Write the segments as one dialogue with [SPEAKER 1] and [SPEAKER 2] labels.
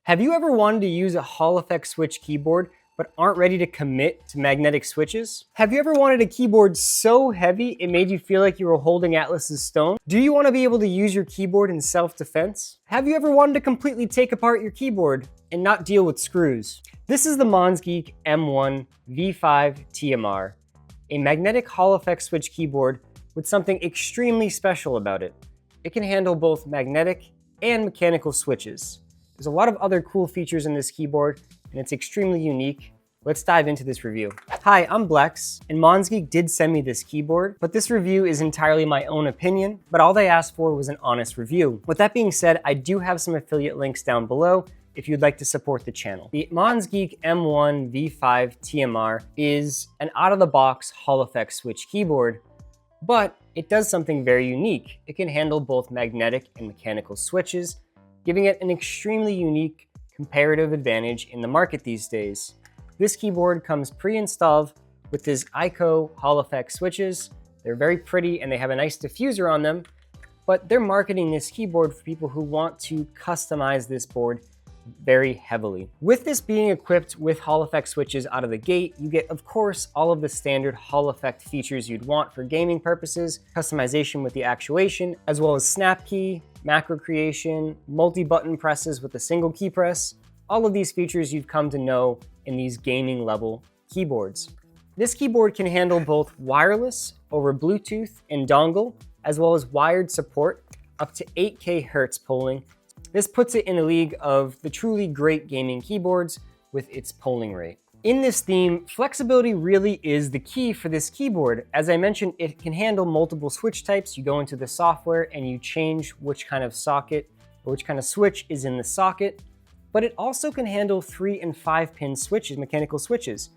[SPEAKER 1] Have you ever wanted to use a Hall effect switch keyboard but aren't ready to commit to magnetic switches? Have you ever wanted a keyboard so heavy it made you feel like you were holding Atlas's stone? Do you want to be able to use your keyboard in self-defense? Have you ever wanted to completely take apart your keyboard and not deal with screws? This is the MonsGeek M1V5 TMR, a magnetic Hall effect switch keyboard with something extremely special about it. It can handle both magnetic and mechanical switches. There's a lot of other cool features in this keyboard, and it's extremely unique. Let's dive into this review. Hi, I'm Blex, and MonsGeek did send me this keyboard, but this review is entirely my own opinion, but all they asked for was an honest review. With that being said, I do have some affiliate links down below if you'd like to support the channel. The MonsGeek M1V5 TMR is an out-of-the-box Hall effect switch keyboard, but it does something very unique. It can handle both magnetic and mechanical switches, giving it an extremely unique comparative advantage in the market these days. This keyboard comes pre-installed with these ICO Hall effect switches. They're very pretty and they have a nice diffuser on them, but they're marketing this keyboard for people who want to customize this board very heavily. With this being equipped with Hall effect switches out of the gate, you get, of course, all of the standard Hall effect features you'd want for gaming purposes, customization with the actuation, as well as snap key, macro creation, multi-button presses with a single key press, all of these features you've come to know in these gaming level keyboards. This keyboard can handle both wireless over Bluetooth and dongle, as well as wired support up to 8K hertz polling. This puts it in a league of the truly great gaming keyboards with its polling rate. In this theme, flexibility really is the key for this keyboard. As I mentioned, it can handle multiple switch types. You go into the software and you change which kind of socket or which kind of switch is in the socket, but it also can handle 3 and 5 pin switches, mechanical switches.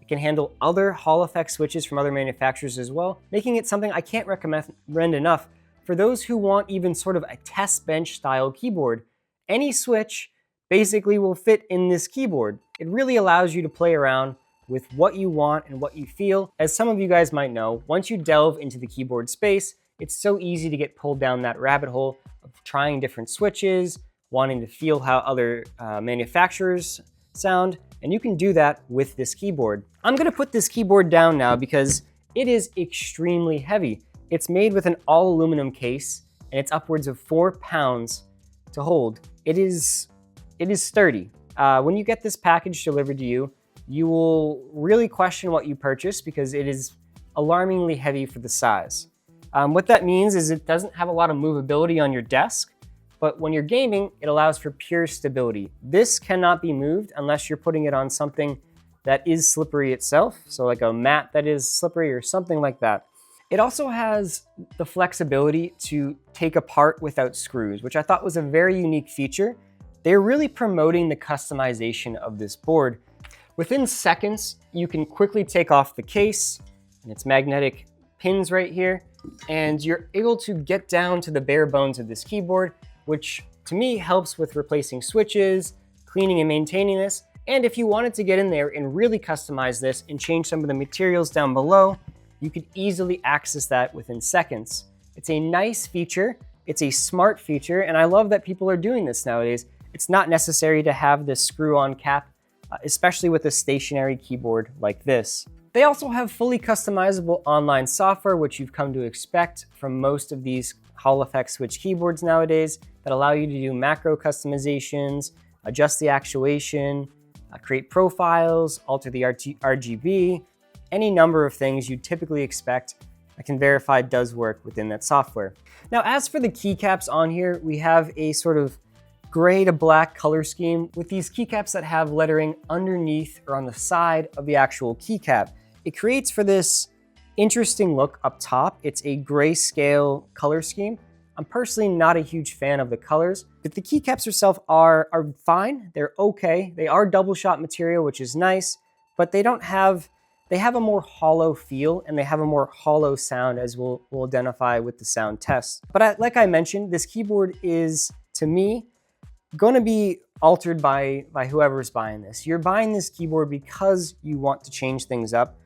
[SPEAKER 1] It can handle other Hall effect switches from other manufacturers as well, making it something I can't recommend enough for those who want even sort of a test bench style keyboard. Any switch basically will fit in this keyboard. It really allows you to play around with what you want and what you feel. As some of you guys might know, once you delve into the keyboard space, it's so easy to get pulled down that rabbit hole of trying different switches, wanting to feel how other manufacturers sound, and you can do that with this keyboard. I'm gonna put this keyboard down now because it is extremely heavy. It's made with an all aluminum case, and it's upwards of 4 pounds to hold. It is sturdy. When you get this package delivered to you, you will really question what you purchase because it is alarmingly heavy for the size. What that means is it doesn't have a lot of movability on your desk, but when you're gaming, it allows for pure stability. This cannot be moved unless you're putting it on something that is slippery itself, so like a mat that is slippery or something like that. It also has the flexibility to take apart without screws, which I thought was a very unique feature. They're really promoting the customization of this board. Within seconds, you can quickly take off the case and its magnetic pins right here, and you're able to get down to the bare bones of this keyboard, which to me helps with replacing switches, cleaning and maintaining this. And if you wanted to get in there and really customize this and change some of the materials down below, you could easily access that within seconds. It's a nice feature, it's a smart feature, and I love that people are doing this nowadays. It's not necessary to have this screw-on cap, especially with a stationary keyboard like this. They also have fully customizable online software, which you've come to expect from most of these Hall effect switch keyboards nowadays, that allow you to do macro customizations, adjust the actuation, create profiles, alter the RGB, any number of things you typically expect. I can verify does work within that software. Now, as for the keycaps on here, we have a sort of gray to black color scheme with these keycaps that have lettering underneath or on the side of the actual keycap. It creates for this interesting look up top. It's a grayscale color scheme. I'm personally not a huge fan of the colors, but the keycaps themselves are fine. They're okay. They are double shot material, which is nice, but they have a more hollow feel and they have a more hollow sound, as we'll identify with the sound test. But like I mentioned, this keyboard is, to me, going to be altered by whoever's buying this. You're buying this keyboard because you want to change things up.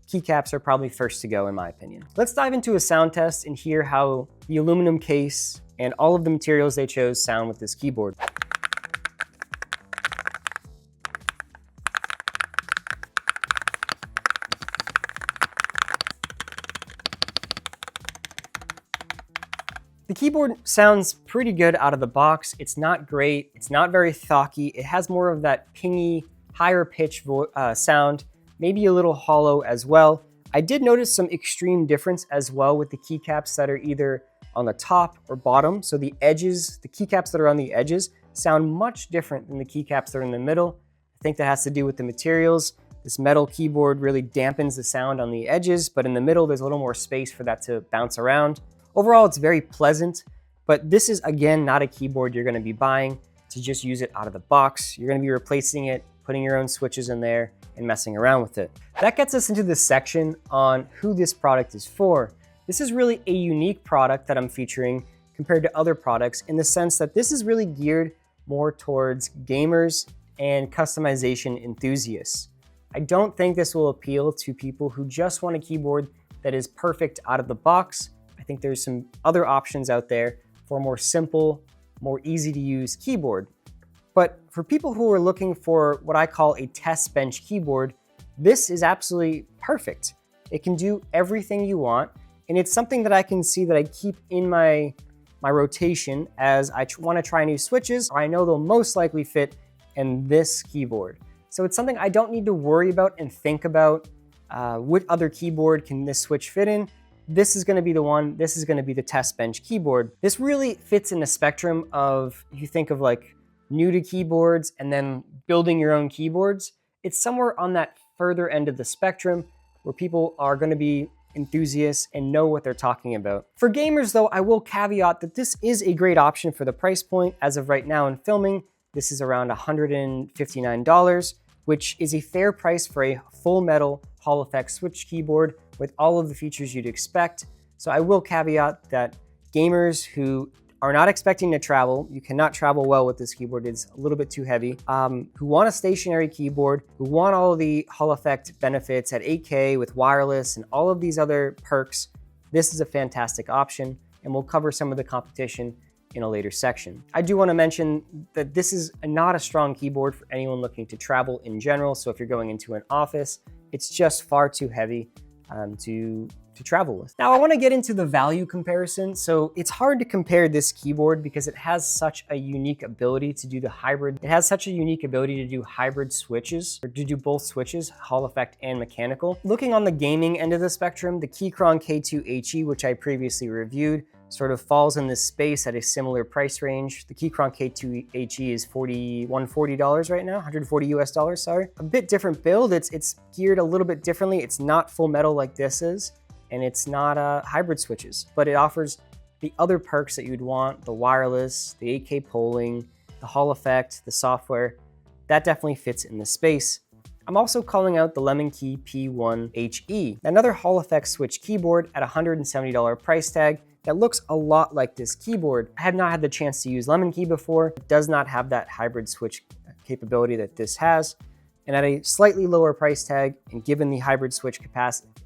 [SPEAKER 1] Keycaps are probably first to go, in my opinion. Let's dive into a sound test and hear how the aluminum case and all of the materials they chose sound with this keyboard. The keyboard sounds pretty good out of the box. It's not great. It's not very thocky. It has more of that pingy, higher pitch sound, maybe a little hollow as well. I did notice some extreme difference as well with the keycaps that are either on the top or bottom. So the edges, the keycaps that are on the edges sound much different than the keycaps that are in the middle. I think that has to do with the materials. This metal keyboard really dampens the sound on the edges, but in the middle, there's a little more space for that to bounce around. Overall, it's very pleasant, but this is, again, not a keyboard you're gonna be buying to just use it out of the box. You're gonna be replacing it, putting your own switches in there, and messing around with it. That gets us into this section on who this product is for. This is really a unique product that I'm featuring compared to other products in the sense that this is really geared more towards gamers and customization enthusiasts. I don't think this will appeal to people who just want a keyboard that is perfect out of the box. I think there's some other options out there for a more simple, more easy to use keyboard. But for people who are looking for what I call a test bench keyboard, this is absolutely perfect. It can do everything you want, and it's something that I can see that I keep in my rotation as I want to try new switches, or I know they'll most likely fit in this keyboard. So it's something I don't need to worry about and think about what other keyboard can this switch fit in. This is gonna be the one, this is gonna be the test bench keyboard. This really fits in the spectrum of, if you think of like new to keyboards and then building your own keyboards, it's somewhere on that further end of the spectrum where people are gonna be enthusiasts and know what they're talking about. For gamers though, I will caveat that this is a great option for the price point. As of right now in filming, this is around $159, which is a fair price for a full metal Hall effect switch keyboard with all of the features you'd expect. So I will caveat that gamers who are not expecting to travel, you cannot travel well with this keyboard, it's a little bit too heavy, who want a stationary keyboard, who want all of the Hall effect benefits at 8K with wireless and all of these other perks, this is a fantastic option, and we'll cover some of the competition in a later section. I do want to mention that this is not a strong keyboard for anyone looking to travel in general. So if you're going into an office, it's just far too heavy to travel with. Now I want to get into the value comparison. So it's hard to compare this keyboard because it has such a unique ability to do the hybrid. It has such a unique ability to do hybrid switches, or to do both switches, Hall effect and mechanical. Looking on the gaming end of the spectrum, the Keychron K2HE, which I previously reviewed, sort of falls in this space at a similar price range. The Keychron K2HE is $140 right now, 140 US dollars, sorry. A bit different build, it's geared a little bit differently. It's not full metal like this is, and it's not hybrid switches, but it offers the other perks that you'd want, the wireless, the 8K polling, the Hall effect, the software. That definitely fits in this space. I'm also calling out the LemonKey P1HE, another Hall effect switch keyboard at a $170 price tag that looks a lot like this keyboard. I have not had the chance to use LemonKey before. It does not have that hybrid switch capability that this has. And at a slightly lower price tag, and given the hybrid switch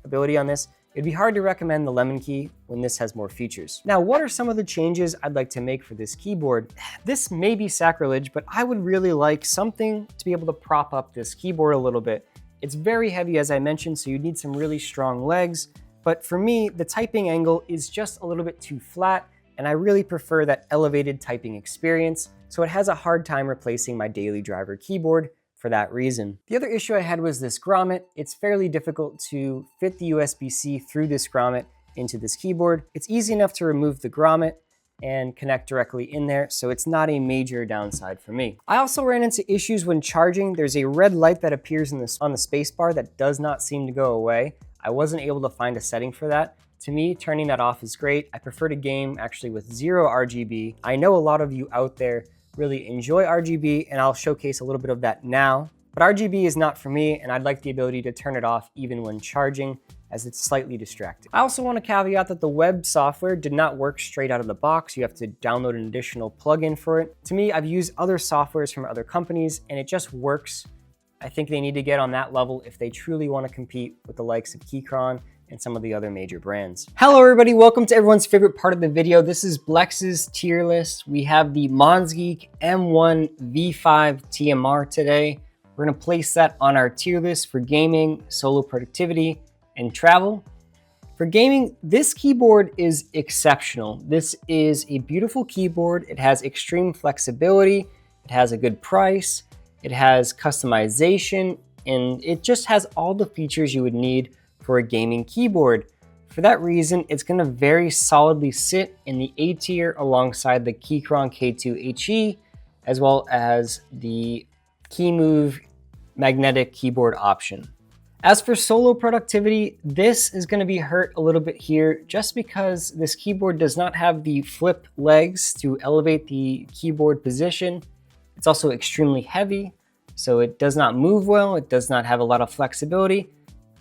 [SPEAKER 1] ability on this, it'd be hard to recommend the LemonKey when this has more features. Now, what are some of the changes I'd like to make for this keyboard? This may be sacrilege, but I would really like something to be able to prop up this keyboard a little bit. It's very heavy, as I mentioned, so you need some really strong legs. But for me, the typing angle is just a little bit too flat, and I really prefer that elevated typing experience, so it has a hard time replacing my daily driver keyboard for that reason. The other issue I had was this grommet. It's fairly difficult to fit the USB-C through this grommet into this keyboard. It's easy enough to remove the grommet and connect directly in there, so it's not a major downside for me. I also ran into issues when charging. There's a red light that appears on the spacebar that does not seem to go away. I wasn't able to find a setting for that. To me, turning that off is great. I prefer to game actually with 0 RGB. I know a lot of you out there really enjoy RGB, and I'll showcase a little bit of that now. But RGB is not for me, and I'd like the ability to turn it off even when charging, as it's slightly distracting. I also want to caveat that the web software did not work straight out of the box. You have to download an additional plugin for it. To me, I've used other softwares from other companies, and it just works. I think they need to get on that level if they truly want to compete with the likes of Keychron and some of the other major brands. Hello everybody, welcome to everyone's favorite part of the video. This is Blex's tier list. We have the MonsGeek M1V5 TMR today. We're gonna place that on our tier list for gaming, solo productivity, and travel. For gaming, this keyboard is exceptional. This is a beautiful keyboard. It has extreme flexibility. It has a good price. It has customization, and it just has all the features you would need for a gaming keyboard. For that reason, it's going to very solidly sit in the A tier alongside the Keychron K2HE, as well as the KeyMove magnetic keyboard option. As for solo productivity, this is going to be hurt a little bit here just because this keyboard does not have the flip legs to elevate the keyboard position. It's also extremely heavy, so it does not move well. It does not have a lot of flexibility,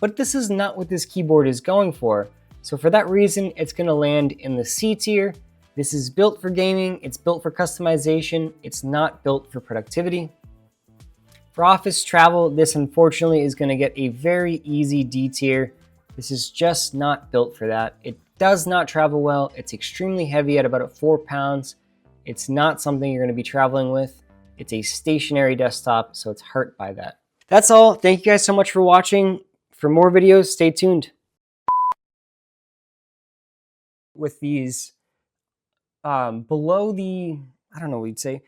[SPEAKER 1] but this is not what this keyboard is going for. So for that reason, it's going to land in the C tier. This is built for gaming. It's built for customization. It's not built for productivity. For office travel, this unfortunately is going to get a very easy D tier. This is just not built for that. It does not travel well. It's extremely heavy at about 4 pounds. It's not something you're going to be traveling with. It's a stationary desktop, so it's hurt by that. That's all. Thank you guys so much for watching. For more videos, stay tuned. With these below the, I don't know what you'd say,